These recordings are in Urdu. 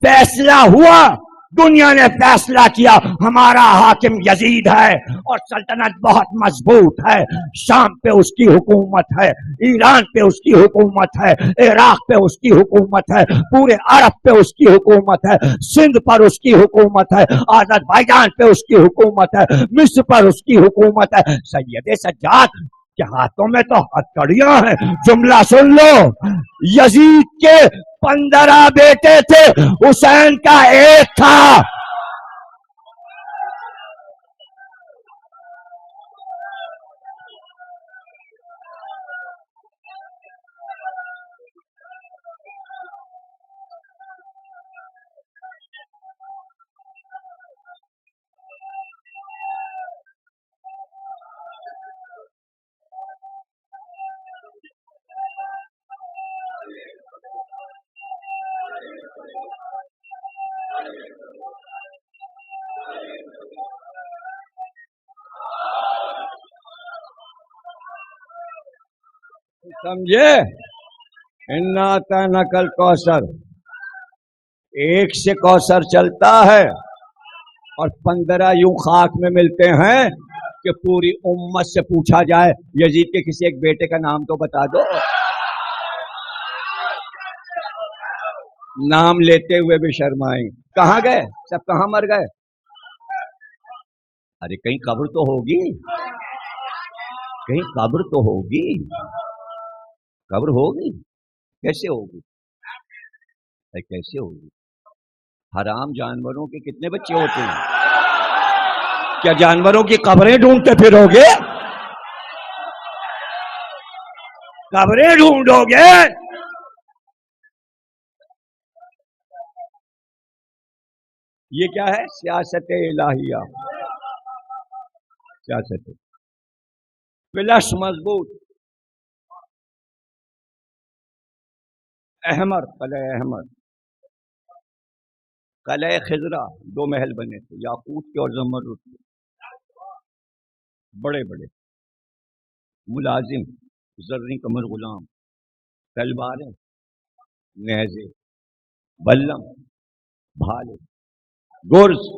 فیصلہ ہوا, دنیا نے فیصلہ کیا ہمارا حاکم یزید ہے اور سلطنت بہت مضبوط ہے. شام پہ اس کی حکومت ہے, ایران پہ اس کی حکومت ہے, عراق پہ اس کی حکومت ہے, پورے عرب پہ اس کی حکومت ہے, سندھ پر اس کی حکومت ہے, آذربائیجان پہ اس کی حکومت ہے, مصر پر اس کی حکومت ہے. سید سجاد کے ہاتھوں میں تو ہتھکڑیاں ہیں. جملہ سن لو, یزید کے 15 بیٹے تھے, حسین کا ایک تھا. سمجھے؟ انا نقل کوثر, ایک سے کوثر چلتا ہے اور 15 یوں خاک میں ملتے ہیں کہ پوری امت سے پوچھا جائے یزید کے کسی ایک بیٹے کا نام تو بتا دو. نام لیتے ہوئے بھی شرمائیں. کہاں گئے سب, کہاں مر گئے؟ ارے کہیں قبر تو ہوگی, کہیں قبر تو ہوگی, قبر ہوگی. کیسے ہوگی؟ کیسے ہوگی؟ حرام جانوروں کے کتنے بچے ہوتے ہیں؟ کیا جانوروں کی قبریں ڈھونڈتے پھرو گے؟ قبریں ڈھونڈو گے؟ یہ کیا ہے؟ سیاست الہیہ. سیاست پلس مضبوط, احمر, قلعہ احمر, قلعہ خضرا, 2 محل بنے تھے, یاقوت کے اور زمرد کے, بڑے بڑے ملازم, زرنی کمر غلام, تلواریں, نیزے, بلم, بھالے, گرز,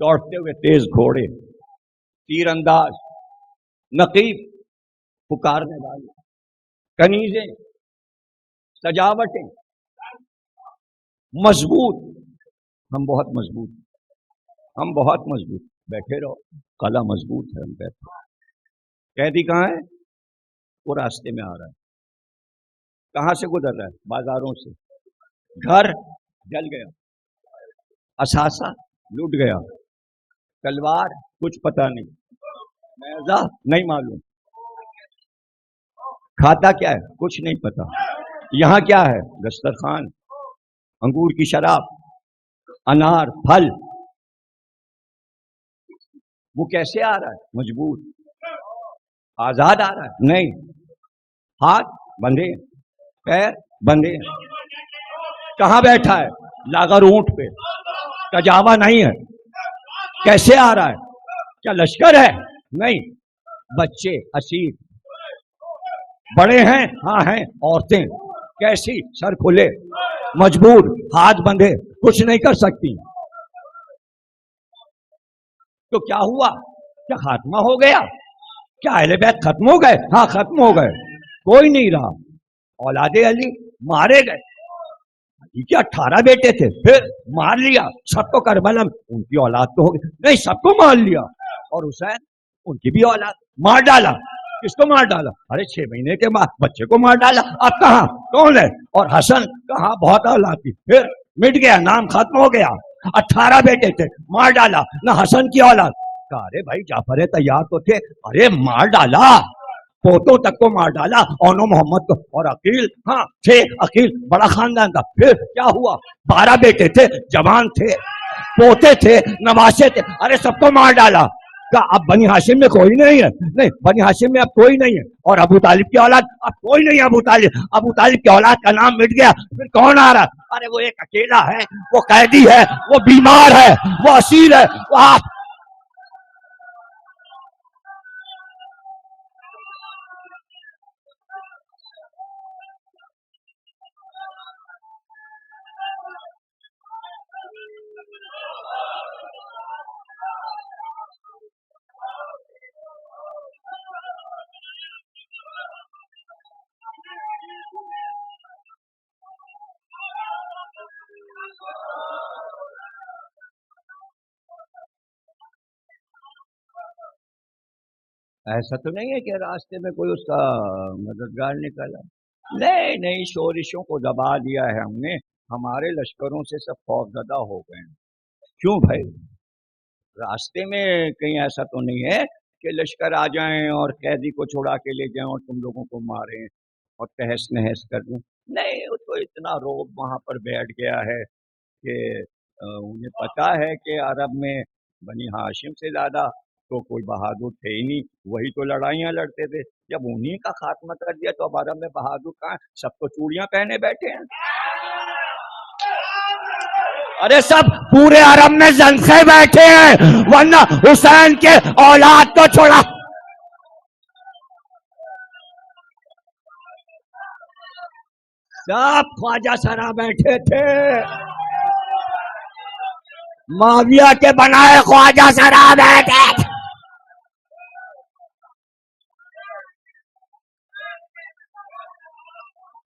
دوڑتے ہوئے تیز گھوڑے, تیر انداز, نقیب, پکارنے والے, کنیزیں, سجاوٹیں, مضبوط. ہم بہت مضبوط, ہم بہت مضبوط. بیٹھے رہو, قلعہ مضبوط ہے, ہم بیٹھے. قیدی کہاں ہے؟ وہ راستے میں آ رہا ہے. کہاں سے گزر رہا ہے؟ بازاروں سے. گھر جل گیا, اثاثہ لوٹ گیا, تلوار کچھ پتہ نہیں, نیزہ نہیں معلوم, کھاتا کیا ہے کچھ نہیں پتا. یہاں کیا ہے؟ دسترخوان, انگور کی شراب, انار, پھل. وہ کیسے آ رہا ہے؟ مجبور. آزاد آ رہا ہے؟ نہیں, ہاتھ بندھے, پیر بندھے. کہاں بیٹھا ہے؟ لاغر اونٹ پہ, کجاوا نہیں ہے. کیسے آ رہا ہے؟ کیا لشکر ہے؟ نہیں, بچے اسیر. بڑے ہیں؟ ہاں ہیں. عورتیں کیسی؟ سر کھلے, مجبور, ہاتھ بندھے, کچھ نہیں کر سکتی. تو کیا ہوا؟ کیا خاتمہ ہو گیا؟ کیا اہل بیت ختم ہو گئے؟ ہاں ختم ہو گئے, کوئی نہیں رہا. اولاد علی مارے گئے. کیا 18 بیٹے تھے, پھر مار لیا سب کو. کربلا ان کی اولاد تو ہوگی نہیں, سب کو مار لیا. اور حسین ان کی بھی اولاد مار ڈالا. کس کو مار ڈالا؟ ارے 6 مہینے کے بعد بچے کو مار ڈالا. اب کہاں کون ہے؟ اور حسن کہاں؟ بہت اولاد تھی, پھر مٹ گیا, نام ختم ہو گیا. 18 بیٹے تھے, مار ڈالا. نہ حسن کی اولاد. ارے بھائی جعفر تیار تو تھے, ارے مار ڈالا, پوتوں تک کو مار ڈالا. اونو محمد کو. اور عقیل, ہاں تھے عقیل, بڑا خاندان تھا. پھر کیا ہوا؟ 12 بیٹے تھے, جوان تھے, پوتے تھے, نواسے تھے, ارے سب کو مار ڈالا. اب بنی ہاشم میں کوئی نہیں ہے؟ نہیں, بنی ہاشم میں اب کوئی نہیں ہے. اور ابو طالب کی اولاد اب کوئی نہیں ہے. ابو طالب کی اولاد کا نام مٹ گیا. پھر کون آ رہا؟ ارے وہ ایک اکیلا ہے, وہ قیدی ہے, وہ بیمار ہے, وہ اسیر ہے. وہ ایسا تو نہیں ہے کہ راستے میں کوئی اس کا مددگار نکلا؟ نہیں نہیں، شورشوں کو دبا دیا ہے ہم نے، ہمارے لشکروں سے سب خوف زدہ ہو گئے ہیں۔ کیوں بھائی؟ راستے میں کہیں ایسا تو نہیں ہے کہ لشکر آ جائیں اور قیدی کو چھڑا کے لے جائیں اور تم لوگوں کو ماریں اور تہس نہس کر دیں؟ نہیں، وہ تو اتنا روب وہاں پر بیٹھ گیا ہے کہ انہیں پتا ہے کہ عرب میں بنی ہاشم سے زیادہ تو کوئی بہادر تھے ہی نہیں، وہی تو لڑائیاں لڑتے تھے۔ جب انہی کا خاتمہ کر دیا تو اب عرب میں بہادر کہاں؟ سب تو چوڑیاں پہنے بیٹھے ہیں۔ ارے سب پورے عرب میں زنخے بیٹھے ہیں، ورنہ حسین کے اولاد تو چھوڑا۔ سب خواجہ سرا بیٹھے تھے، معاویہ کے بنائے خواجہ سرا بیٹھے تھے۔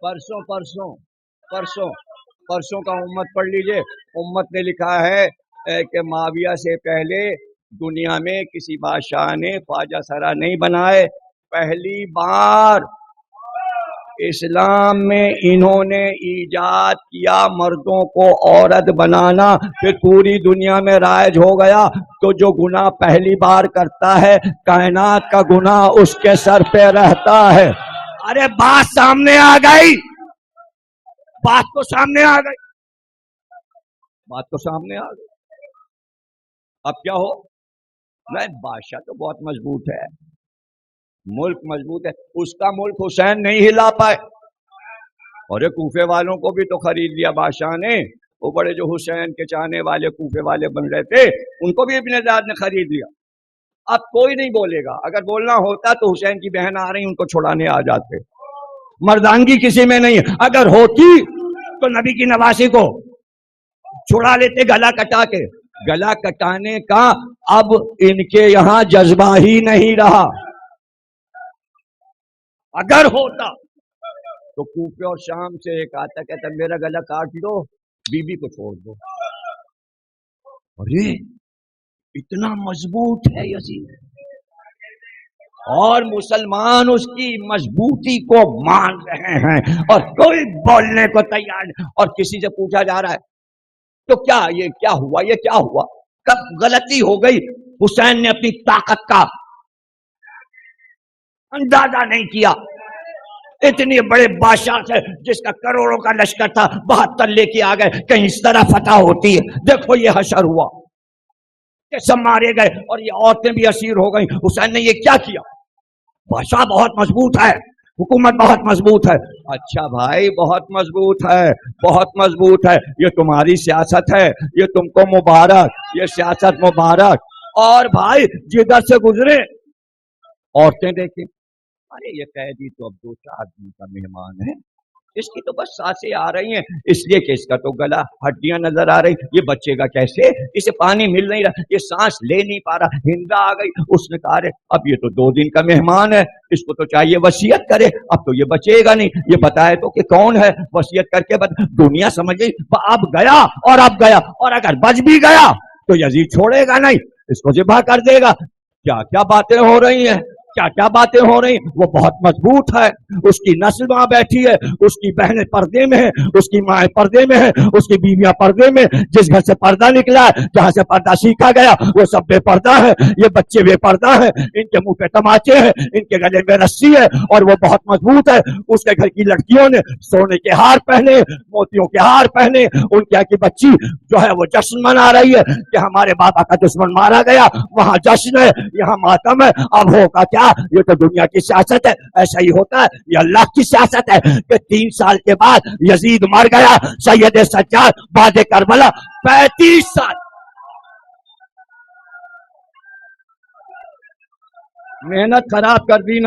پرسوں پرسوں پرسوں پرسوں کا امت پڑھ لیجئے، امت نے لکھا ہے کہ معاویہ سے پہلے دنیا میں کسی بادشاہ نے خواجہ سرا نہیں بنائے، پہلی بار اسلام میں انہوں نے ایجاد کیا مردوں کو عورت بنانا، پھر پوری دنیا میں رائج ہو گیا۔ تو جو گناہ پہلی بار کرتا ہے کائنات کا گناہ اس کے سر پہ رہتا ہے۔ ارے بات سامنے آ گئی، بات تو سامنے آ گئی، بات تو سامنے آ گئی۔ اب کیا ہو؟ نہیں، بادشاہ تو بہت مضبوط ہے، ملک مضبوط ہے، اس کا ملک حسین نہیں ہلا پائے۔ اور کوفے والوں کو بھی تو خرید لیا بادشاہ نے، وہ بڑے جو حسین کے چاہنے والے کوفے والے بن رہے تھے ان کو بھی ابن زیاد نے خرید لیا۔ اب کوئی نہیں بولے گا، اگر بولنا ہوتا تو حسین کی بہن آ رہی ان کو چھڑانے آ جاتے، مردانگی کسی میں نہیں، اگر ہوتی تو نبی کی نواسی کو چھڑا لیتے گلا کٹا کے۔ گلا کٹانے کا اب ان کے یہاں جذبہ ہی نہیں رہا۔ اگر ہوتا تو کوفے اور شام سے ایک آتا کہتا میرا گلا کاٹ دو، بی بی کو چھوڑ دو۔ ارے اتنا مضبوط ہے یزید، اور مسلمان اس کی مضبوطی کو مان رہے ہیں اور کوئی بولنے کو تیار نہیں۔ اور کسی سے پوچھا جا رہا ہے تو کیا یہ کیا ہوا، یہ کیا ہوا، کب غلطی ہو گئی؟ حسین نے اپنی طاقت کا اندازہ نہیں کیا، اتنے بڑے بادشاہ سے جس کا کروڑوں کا لشکر تھا 72 لے کے آ گئے، کہیں اس طرح فتح ہوتی ہے؟ دیکھو یہ حشر ہوا کہ سب مارے گئے اور یہ عورتیں بھی اسیر ہو گئیں۔ حسین نے یہ کیا کیا؟ بادشاہ بہت مضبوط ہے، حکومت بہت مضبوط ہے۔ اچھا بھائی، بہت مضبوط ہے، بہت مضبوط ہے، یہ تمہاری سیاست ہے، یہ تم کو مبارک، یہ سیاست مبارک۔ اور بھائی جدھر سے گزرے عورتیں دیکھیں، ارے یہ قیدی تو اب 2-4 دن کا مہمان ہے، اس کی تو بس سانسیں آ رہی ہیں، اس لیے کہ اس کا تو گلا ہڈیاں نظر آ رہی، یہ بچے گا کیسے؟ اسے پانی مل نہیں رہا، یہ سانس لے نہیں پا رہا، ہندا آ گئی۔ اس نے کہا اب یہ تو 2 دن کا مہمان ہے، اس کو تو چاہیے وصیت کرے، اب تو یہ بچے گا نہیں، یہ بتائے تو کہ کون ہے، وصیت کر کے دنیا سمجھ گئی اب گیا اور اب گیا، اور اگر بچ بھی گیا تو یزید چھوڑے گا نہیں، اس کو ذبح کر دے گا۔ کیا کیا باتیں ہو رہی ہیں، کیا کیا باتیں ہو رہی ہیں۔ وہ بہت مضبوط ہے، اس کی نسل وہاں بیٹھی ہے، اس کی بہنیں پردے میں ہیں، اس کی مائیں پردے میں ہیں، اس کی بیویاں پردے میں، جس گھر سے پردہ نکلا ہے، جہاں سے پردہ سیکھا گیا وہ سب بے پردہ ہے، یہ بچے بے پردہ ہیں، ان کے منہ پہ تماچے ہیں، ان کے گلے میں رسی ہے، اور وہ بہت مضبوط ہے۔ اس کے گھر کی لڑکیوں نے سونے کے ہار پہنے، موتیوں کے ہار پہنے، ان کی بچی جو ہے وہ جشن منا رہی ہے کہ ہمارے بابا کا دشمن مارا گیا، وہاں جشن ہے، یہاں ماتم ہے۔ اب ہوگا کیا؟ یہ تو دنیا کی سیاست ہے، ایسا ہی ہوتا ہے، یہ اللہ کی سیاست ہے کہ 3 سال کے بعد یزید مر گیا، سید سجاد بعد کربلا 35 سال محنت خراب کر دی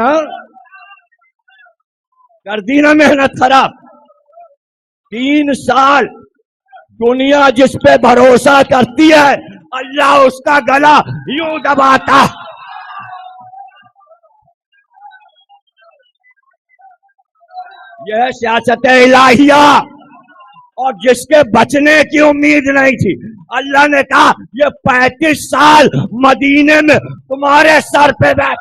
نا، محنت خراب۔ 3 سال دنیا جس پہ بھروسہ کرتی ہے اللہ اس کا گلا یوں دباتا۔ یہ ہے سیاست الہیہ، اور جس کے بچنے کی امید نہیں تھی اللہ نے کہا یہ 35 سال مدینے میں تمہارے سر پہ بیٹھ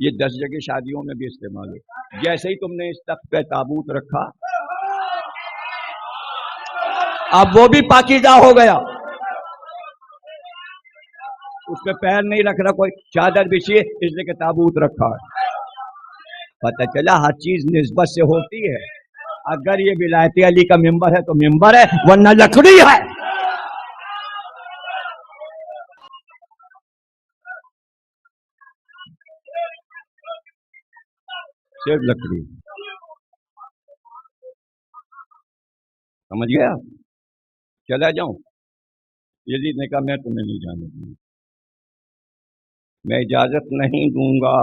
یہ 10 جگہ شادیوں میں بھی استعمال ہو. جیسے ہی تم نے اس تخت پہ تابوت رکھا اب وہ بھی پاکیزہ ہو گیا. اس پہ پیر نہیں رکھ رہا کوئی, چادر بچھی اس لیے کہ تابوت رکھا ہے. پتہ چلا ہر چیز نسبت سے ہوتی ہے. اگر یہ ولایت علی کا ممبر ہے تو ممبر ہے, ورنہ لکڑی ہے. صرف لکڑی. سمجھ گیا؟ چلا جاؤں؟ یزید نے کہا میں تمہیں نہیں جانے دوں گا, میں اجازت نہیں دوں گا.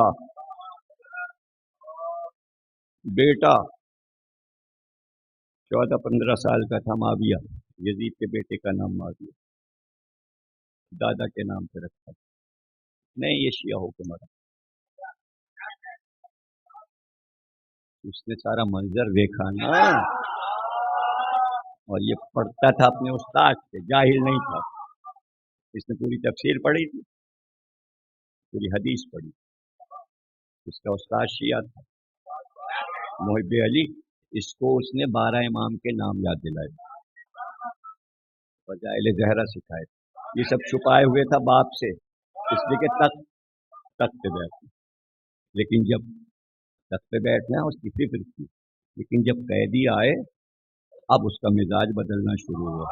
بیٹا 14-15 سال کا تھا, معاویہ, یزید کے بیٹے کا نام معاویہ, دادا کے نام سے رکھا. نہیں یہ شیعہ حکمران. اس نے سارا منظر دیکھا نا, اور یہ پڑھتا تھا اپنے استاد سے, جاہل نہیں تھا. اس نے پوری تفسیر پڑھی تھی, پوری حدیث پڑھی. اس کا استاد شیعہ تھا محب علی. اس کو اس نے 12 امام کے نام یاد دلائے, فضائل زہرا سکھائے. یہ سب چھپائے ہوئے تھا باپ سے, اس لیے کہ تخت پہ بیٹھنا. لیکن جب تخت پہ بیٹھنا اس کی فکر تھی, لیکن جب قیدی آئے اب اس کا مزاج بدلنا شروع ہوا.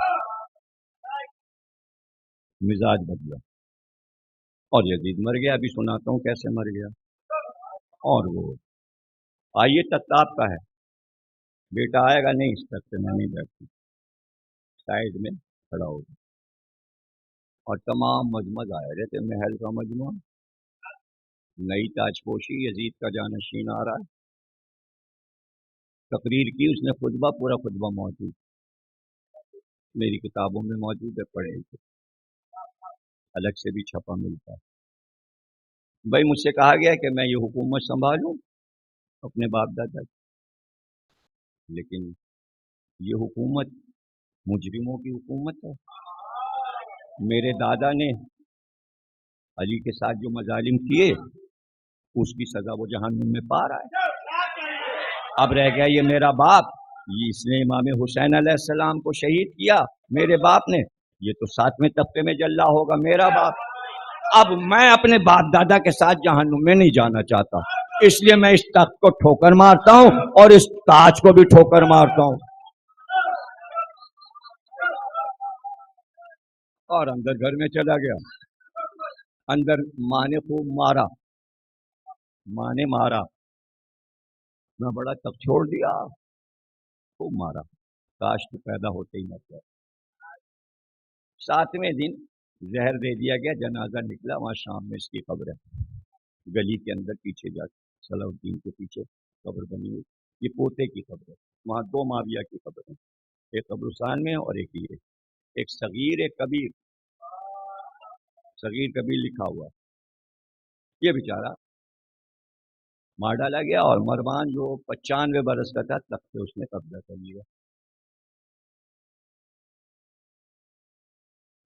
مزاج بدلا اور یزید مر گیا. ابھی سناتا ہوں کیسے مر گیا. اور وہ آئیے تخت آپ کا ہے, بیٹا آئے گا نہیں, اس تخت پہ میں نہیں بیٹھتی, سائڈ میں کھڑا ہوگا. اور تمام مجمع آئے رہتے, محل کا مجموعہ, نئی تاج پوشی, یزید کا جانشین آ رہا ہے. تقریر کی اس نے, خطبہ, پورا خطبہ موجود, میری کتابوں میں موجود ہے, پڑھے تھے, الگ سے بھی چھپا ملتا ہے. بھائی مجھ سے کہا گیا کہ میں یہ حکومت سنبھالوں اپنے باپ دادا کی, لیکن یہ حکومت مجرموں کی حکومت ہے. میرے دادا نے علی کے ساتھ جو مظالم کیے اس کی سزا وہ جہنم میں پا رہا ہے. اب رہ گیا یہ میرا باپ, اس نے امام حسین علیہ السلام کو شہید کیا میرے باپ نے, یہ تو 7ویں طبقے میں جلا ہوگا میرا باپ. اب میں اپنے باپ دادا کے ساتھ جہنم میں نہیں جانا چاہتا, اس لیے میں اس تخت کو ٹھوکر مارتا ہوں اور اس تاج کو بھی ٹھوکر مارتا ہوں. اور اندر گھر میں چلا گیا. اندر ماں نے خوب مارا, ماں نے مارا, میں بڑا تب چھوڑ دیا, خوب مارا, کاش تو پیدا ہوتے ہی نہ کیا. 7ویں دن زہر دے دیا گیا, جنازہ نکلا, وہاں شام میں اس کی قبر ہے, گلی کے اندر پیچھے جا کے, صلاح الدین کے پیچھے قبر بنی ہوئی. یہ پوتے کی قبر ہے, وہاں 2 معاویہ کی قبر ہیں, ایک قبرستان میں اور ایک یہ, ایک صغیر ایک کبیر. صغیر کبیر لکھا ہوا, یہ بیچارہ مار ڈالا گیا, اور مروان جو 95 برس کا تھا تب سے اس نے قبضہ کر لیا.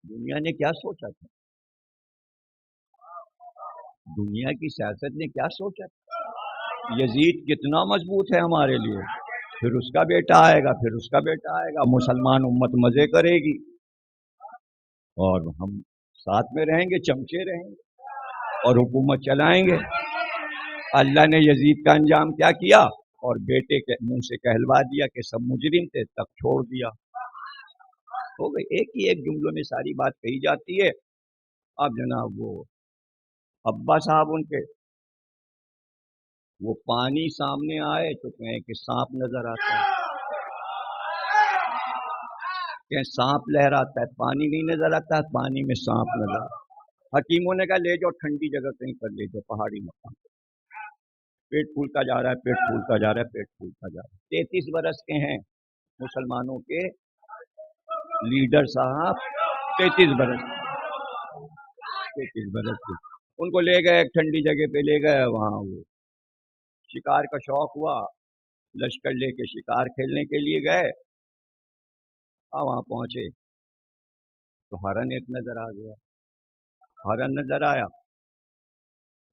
دنیا نے کیا سوچا تھا, دنیا کی سیاست نے کیا سوچا تھا, یزید کتنا مضبوط ہے ہمارے لیے, پھر اس کا بیٹا آئے گا, پھر اس کا بیٹا آئے گا, مسلمان امت مزے کرے گی اور ہم ساتھ میں رہیں گے, چمچے رہیں گے اور حکومت چلائیں گے. اللہ نے یزید کا انجام کیا کیا, اور بیٹے کے منہ سے کہلوا دیا کہ سب مجرم تھے, تب چھوڑ دیا. ہو گئی, ایک ہی ایک جملوں میں ساری بات کہی جاتی ہے. اب جناب وہ ابا صاحب ان کے, وہ پانی سامنے آئے تو کہیں کہ سانپ نظر آتا ہے, کہ سانپ لہراتا ہے, پانی نہیں نظر آتا, پانی میں سانپ نظر آتا ہے. حکیموں نے کہا لے جاؤ ٹھنڈی جگہ کہیں پر لے جاؤ, پہاڑی مقام. پیٹ پھولتا جا رہا ہے, پیٹ پھولتا جا رہا ہے, پیٹ پھولتا جا رہا ہے. 33 برس کے ہیں مسلمانوں کے لیڈر صاحب, 33 برس, 33 برس کے. ان کو لے گئے ایک ٹھنڈی جگہ پہ, لے گئے, وہاں وہ شکار کا شوق ہوا, لشکر لے کے شکار کھیلنے کے لیے گئے. وہاں پہنچے تو ہرن ایک نظر آ گیا, ہرن نظر آیا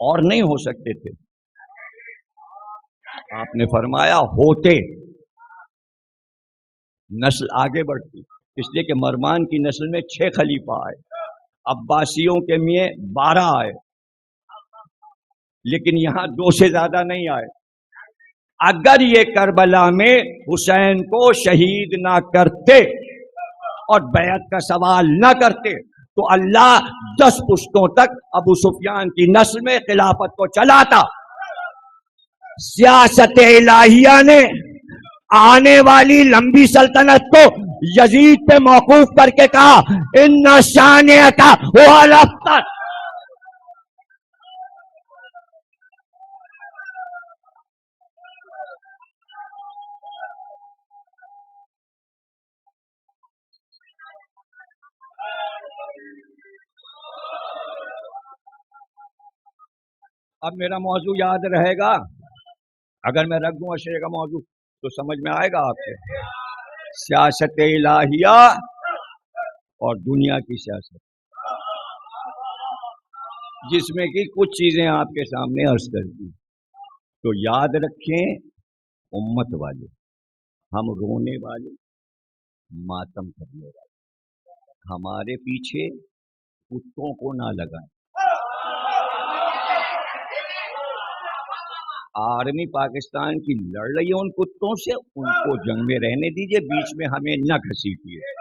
اور نہیں ہو سکتے تھے. آپ نے فرمایا ہوتے نسل آگے بڑھتی، اس لیے کہ مروان کی نسل میں 6 خلیفہ آئے، عباسیوں کے میں 12 آئے، لیکن یہاں 2 سے زیادہ نہیں آئے. اگر یہ کربلا میں حسین کو شہید نہ کرتے اور بیعت کا سوال نہ کرتے تو اللہ 10 پشتوں تک ابو سفیان کی نسل میں خلافت کو چلاتا. سیاست الہیہ نے آنے والی لمبی سلطنت کو یزید پہ موقوف کر کے کہا ان شانئک هو الابتر. اب میرا موضوع یاد رہے گا، اگر میں رکھ دوں اشرے کا موضوع تو سمجھ میں آئے گا آپ کو. سیاست الہیہ اور دنیا کی سیاست، جس میں کی کچھ چیزیں آپ کے سامنے عرض کر دی. تو یاد رکھیں امت والے، ہم رونے والے، ماتم کرنے والے، ہمارے پیچھے کتوں کو نہ لگائیں. آرمی پاکستان کی لڑ رہی ہے ان کتوں سے، ان کو جنگ میں رہنے دیجئے، بیچ میں ہمیں نہ گھسیٹیے.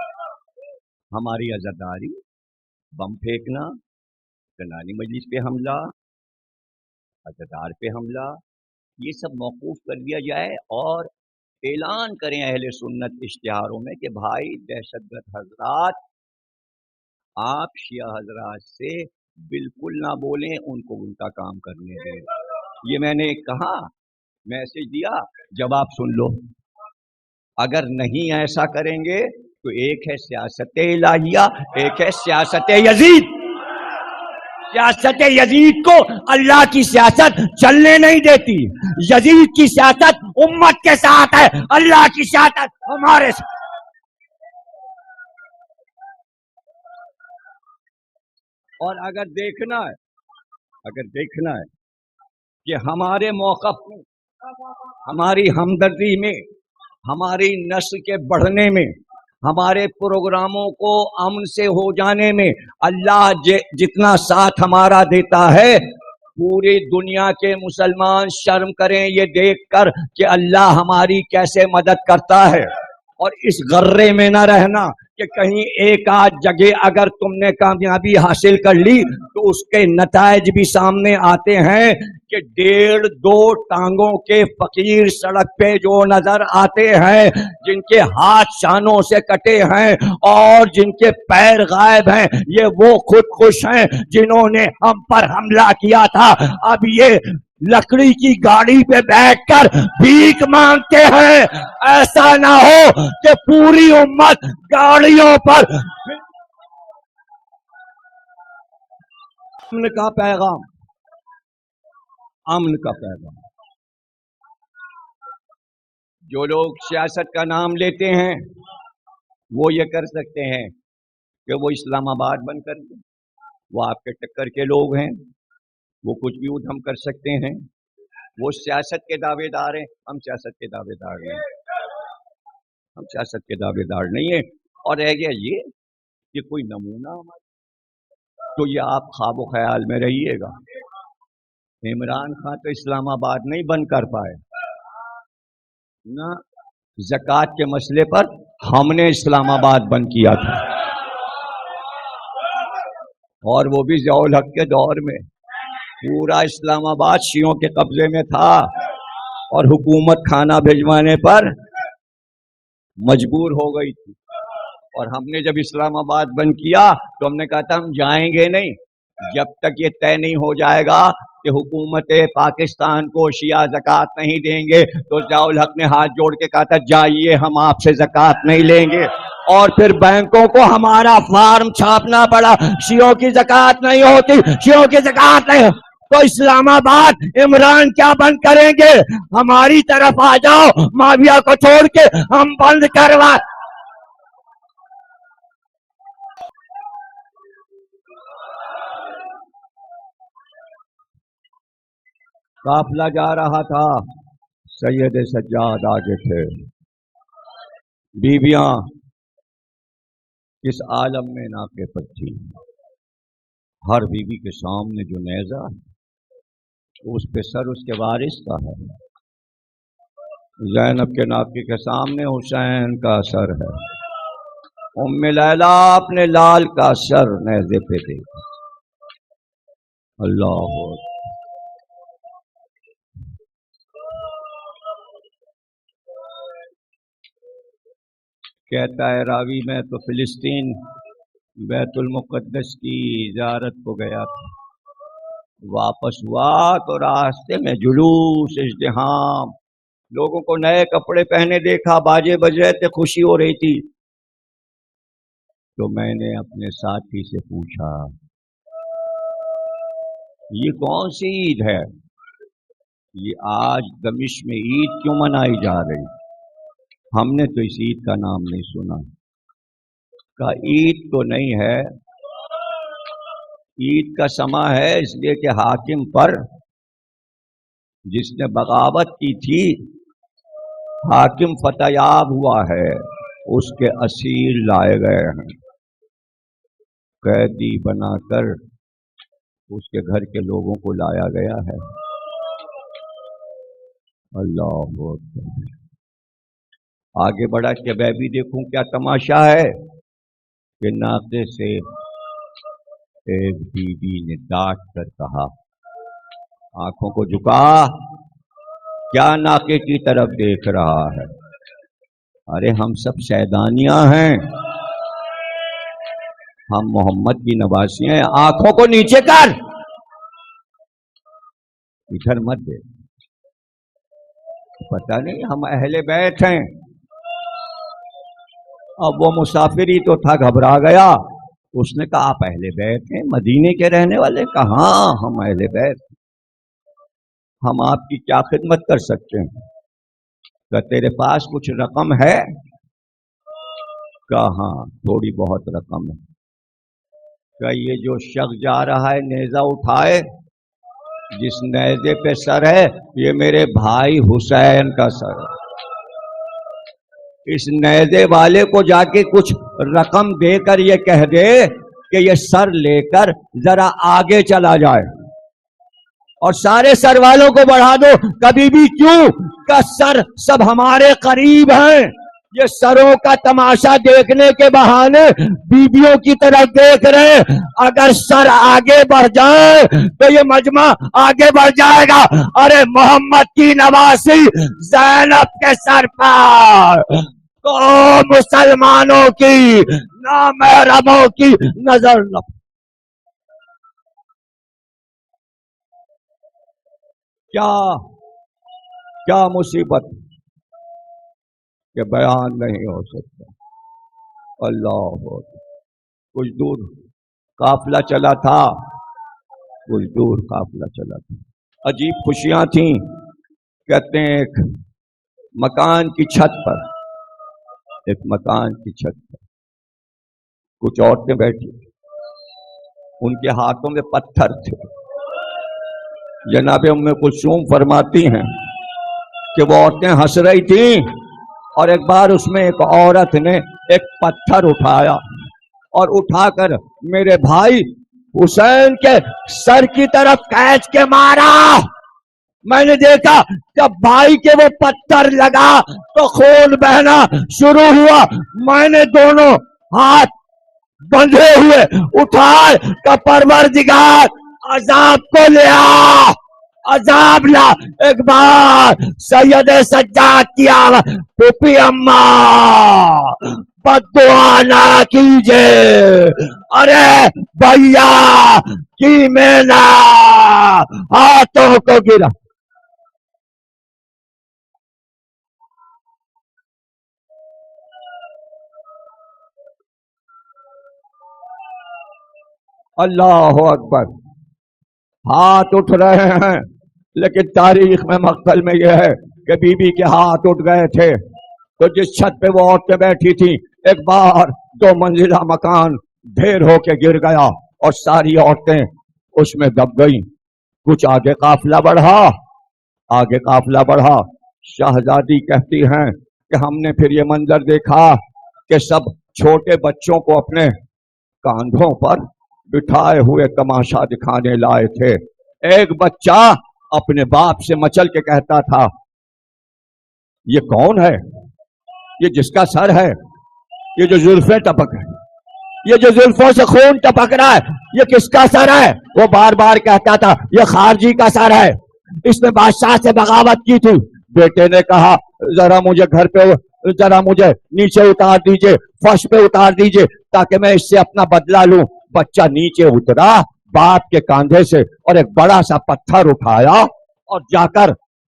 ہماری عزاداری، بم پھینکنا، جنانی مجلس پہ حملہ، عزادار پہ حملہ، یہ سب موقوف کر دیا جائے اور اعلان کریں اہل سنت اشتہاروں میں کہ بھائی دہشت گرد حضرات آپ شیعہ حضرات سے بالکل نہ بولیں، ان کو ان کا کام کرنے دیں. یہ میں نے کہا، میسج دیا، جواب سن لو. اگر نہیں ایسا کریں گے تو ایک ہے سیاست الہیہ، ایک ہے سیاست یزید. سیاست یزید کو اللہ کی سیاست چلنے نہیں دیتی. یزید کی سیاست امت کے ساتھ ہے، اللہ کی سیاست ہمارے ساتھ. اور اگر دیکھنا ہے کہ ہمارے موقف میں، ہماری ہمدردی میں، ہماری نسل کے بڑھنے میں، ہمارے پروگراموں کو امن سے ہو جانے میں اللہ جتنا ساتھ ہمارا دیتا ہے، پوری دنیا کے مسلمان شرم کریں یہ دیکھ کر کہ اللہ ہماری کیسے مدد کرتا ہے. اور اس غرے میں نہ رہنا کہ کہیں ایک آدھ جگہ اگر تم نے کامیابی حاصل کر لی تو اس کے نتائج بھی سامنے آتے ہیں کہ 1.5-2 ٹانگوں کے فقیر سڑک پہ جو نظر آتے ہیں، جن کے ہاتھ شانوں سے کٹے ہیں اور جن کے پیر غائب ہیں، یہ وہ خود کش ہیں جنہوں نے ہم پر حملہ کیا تھا. اب یہ لکڑی کی گاڑی پہ بیٹھ کر بھیک مانگتے ہیں. ایسا نہ ہو کہ پوری امت گاڑیوں پر. امن کا پیغام، امن کا پیغام. جو لوگ سیاست کا نام لیتے ہیں وہ یہ کر سکتے ہیں کہ وہ اسلام آباد بند کر دیں، وہ آپ کے ٹکر کے لوگ ہیں، وہ کچھ بھی ادھم کر سکتے ہیں. وہ سیاست کے دعوے دار ہیں، ہم سیاست کے دعوے دار نہیں ہیں، ہم سیاست کے دعوے دار نہیں ہیں. اور رہ گیا یہ کہ کوئی نمونہ ہمارا، تو یہ آپ خواب و خیال میں رہیے گا. عمران خان تو اسلام آباد نہیں بند کر پائے نہ، زکوٰۃ کے مسئلے پر ہم نے اسلام آباد بند کیا تھا، اور وہ بھی ضیاء الحق کے دور میں. پورا اسلام آباد شیعوں کے قبضے میں تھا اور حکومت کھانا بھجوانے پر مجبور ہو گئی تھی. اور ہم نے جب اسلام آباد بند کیا تو ہم نے کہا تھا ہم جائیں گے نہیں جب تک یہ طے نہیں ہو جائے گا کہ حکومت پاکستان کو شیعہ زکوٰۃ نہیں دیں گے. تو ضیاء الحق نے ہاتھ جوڑ کے کہا تھا جائیے ہم آپ سے زکوٰۃ نہیں لیں گے. اور پھر بینکوں کو ہمارا فارم چھاپنا پڑا، شیعوں کی زکوٰۃ نہیں ہوتی، شیعوں کی زکوٰۃ نہیں. تو اسلام آباد عمران کیا بند کریں گے؟ ہماری طرف آ جاؤ، معاویہ کو چھوڑ کے ہم بند کروا. قافلہ جا رہا تھا، سید سجاد آگے تھے، بیویاں اس عالم میں ناقے پر تھی، ہر بیوی کے سامنے جو نیزہ اس پہ سر اس کے وارث کا ہے، زینب کے ناقے کے سامنے حسین کا سر ہے، ام لیلا اپنے لال کا سر نیزے پہ دے، اللہ کہتا ہے راوی میں تو فلسطین بیت المقدس کی زیارت کو گیا تھا، واپس ہوا تو راستے میں جلوس ازدحام، لوگوں کو نئے کپڑے پہنے دیکھا، باجے بج رہے تھے، خوشی ہو رہی تھی، تو میں نے اپنے ساتھی سے پوچھا یہ کون سی عید ہے؟ یہ آج دمشق میں عید کیوں منائی جا رہی؟ ہم نے تو اس عید کا نام نہیں سنا۔ کا عید تو نہیں ہے، عید کا سما ہے، اس لیے کہ حاکم پر جس نے بغاوت کی تھی، حاکم فتح یاب ہوا ہے، اس کے اسیر لائے گئے ہیں، قیدی بنا کر اس کے گھر کے لوگوں کو لایا گیا ہے۔ اللہ اکبر۔ آگے بڑھا کہ میں بھی دیکھوں کیا تماشا ہے کہ ناقے سے ایک بیوی نے ڈانٹ کر کہا، آنکھوں کو جھکا، کیا ناقے کی طرف دیکھ رہا ہے؟ ارے ہم سب شیدانیاں ہیں، ہم محمد کی نواسی ہیں، آنکھوں کو نیچے کر، ادھر مت دے، پتہ نہیں ہم اہل بیت ہیں۔ اب وہ مسافر ہی تو تھا، گھبرا گیا، اس نے کہا آپ اہل بیت ہیں، مدینے کے رہنے والے؟ کہا ہاں ہم اہل بیت، ہم آپ کی کیا خدمت کر سکتے ہیں؟ کہ تیرے پاس کچھ رقم ہے؟ کہا ہاں تھوڑی بہت رقم ہے۔ کہ یہ جو شخص جا رہا ہے نیزہ اٹھائے، جس نیزے پہ سر ہے یہ میرے بھائی حسین کا سر ہے، اس نیزے والے کو جا کے کچھ رقم دے کر یہ کہہ دے کہ یہ سر لے کر ذرا آگے چلا جائے، اور سارے سر والوں کو بڑھا دو، کبھی بھی کیوں کہ سر سب ہمارے قریب ہیں، یہ سروں کا تماشا دیکھنے کے بہانے بیویوں کی طرف دیکھ رہے، اگر سر آگے بڑھ جائے تو یہ مجمع آگے بڑھ جائے گا۔ ارے محمد کی نواسی زینب کے سر پر تو مسلمانوں کی نامحرموں کی نظر نہ، کیا مصیبت کہ بیان نہیں ہو سکتا۔ اللہ کچھ دور قافلہ چلا تھا، کچھ دور قافلہ چلا تھا، عجیب خوشیاں تھیں۔ کہتے ہیں ایک مکان کی چھت پر، ایک مکان کی چھت پر کچھ عورتیں بیٹھی، ان کے ہاتھوں میں پتھر تھے۔ جناب ام کلثوم فرماتی ہیں کہ وہ عورتیں ہنس رہی تھیں، اور ایک بار اس میں ایک عورت نے ایک پتھر اٹھایا اور اٹھا کر میرے بھائی حسین کے سر کی طرف کھینچ کے مارا۔ میں نے دیکھا جب بھائی کے وہ پتھر لگا تو خون بہنا شروع ہوا، میں نے دونوں ہاتھ بندھے ہوئے اٹھائے کہ پروردگار عذاب کو لیا، عذاب لا۔ ایک بار سید سجاد کی آواز، پھوپھی اماں بد دعا نہ کیجے، ارے بھیا کی میں نہ ہاتھوں کو گرا۔ اللہ اکبر۔ ہاتھ اٹھ رہے ہیں، لیکن تاریخ میں مقتل میں یہ ہے کہ بی بی کے ہاتھ اٹھ گئے تھے، تو جس چھت پہ وہ عورتیں بیٹھی تھیں ایک بار 2 منزلہ مکان ڈھیر ہو کے گر گیا اور ساری عورتیں اس میں دب گئیں۔ کچھ آگے قافلہ بڑھا، آگے قافلہ بڑھا. شہزادی کہتی ہیں کہ ہم نے پھر یہ منظر دیکھا کہ سب چھوٹے بچوں کو اپنے کاندھوں پر بٹھائے ہوئے تماشا دکھانے لائے تھے. ایک بچہ اپنے باپ سے مچل کے کہتا تھا یہ کون ہے؟ یہ جس کا سر ہے، یہ جو زلفیں ٹپک ہے، یہ جو زلفوں سے خون ٹپک رہا ہے، یہ کس کا سر ہے؟ وہ بار بار کہتا تھا یہ خارجی کا سر ہے، اس نے بادشاہ سے بغاوت کی تھی. بیٹے نے کہا ذرا مجھے گھر پہ، ذرا مجھے نیچے اتار دیجئے، فرش پہ اتار دیجئے تاکہ میں اس سے اپنا بدلہ لوں. بچہ نیچے اترا باپ کے کاندھے سے اور ایک بڑا سا پتھر اٹھایا اور جا کر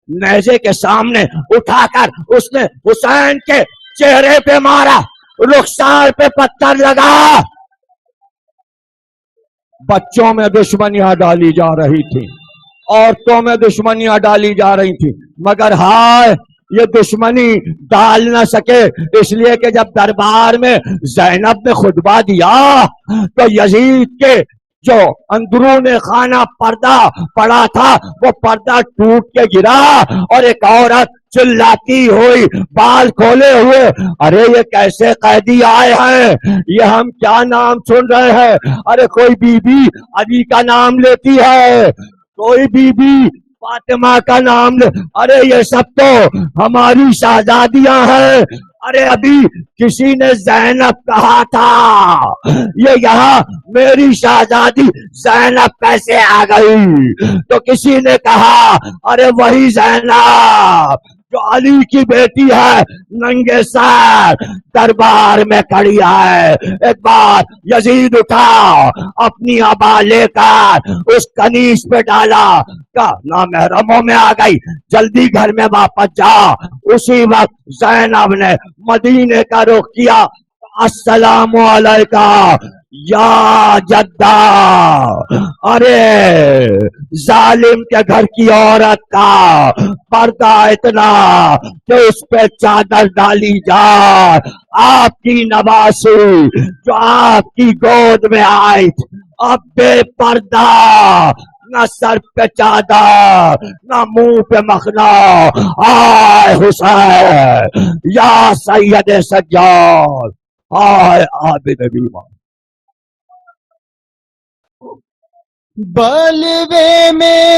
نیزے کے سامنے اٹھا کر اس نے حسین کے چہرے پہ مارا، رخسار پہ پتھر لگا. بچوں میں دشمنیاں ڈالی جا رہی تھی، عورتوں میں دشمنیاں ڈالی جا رہی تھی، مگر ہائے یہ دشمنی ڈال نہ سکے، اس لیے کہ جب دربار میں زینب نے خطبہ دیا تو یزید کے جو اندرون خانہ پردہ پڑا تھا وہ پردہ ٹوٹ کے گرا اور ایک عورت چلاتی ہوئی بال کھولے ہوئے ارے یہ کیسے قیدی آئے ہیں، یہ ہم کیا نام سن رہے ہیں؟ ارے کوئی بی بی علی کا نام لیتی ہے، کوئی بی بی فاطمہ کا نام لے، ارے یہ سب تو ہماری شہزادیاں ہیں. ارے ابھی کسی نے زینب کہا تھا، یہ یہاں میری شہزادی زینب کیسے آ گئی؟ تو کسی نے کہا ارے وہی زینب جو علی کی بیٹی ہے، ننگے سر دربار میں کھڑی ہے. ایک بار یزید اٹھا اپنی عبا لے کر اس کنیز پہ ڈالا، کا نامحرموں میں آ گئی، جلدی گھر میں واپس جا. اسی وقت زینب نے مدینے کا رخ کیا. السلام علیکہ یا جدہ. ارے ظالم کے گھر کی عورت کا پردہ اتنا کہ اس پہ چادر ڈالی جائے، آپ کی نواسی جو آپ کی گود میں آئی تھی اب بے پردہ، نہ سر پہ چادر نہ منہ پہ مخنا. آئے حسین یا سید سجاد، آئے عابد بیمار. بلوے میں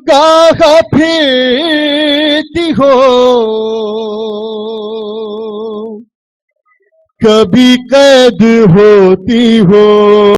گاہ پھرتی ہو، کبھی قید ہوتی ہو.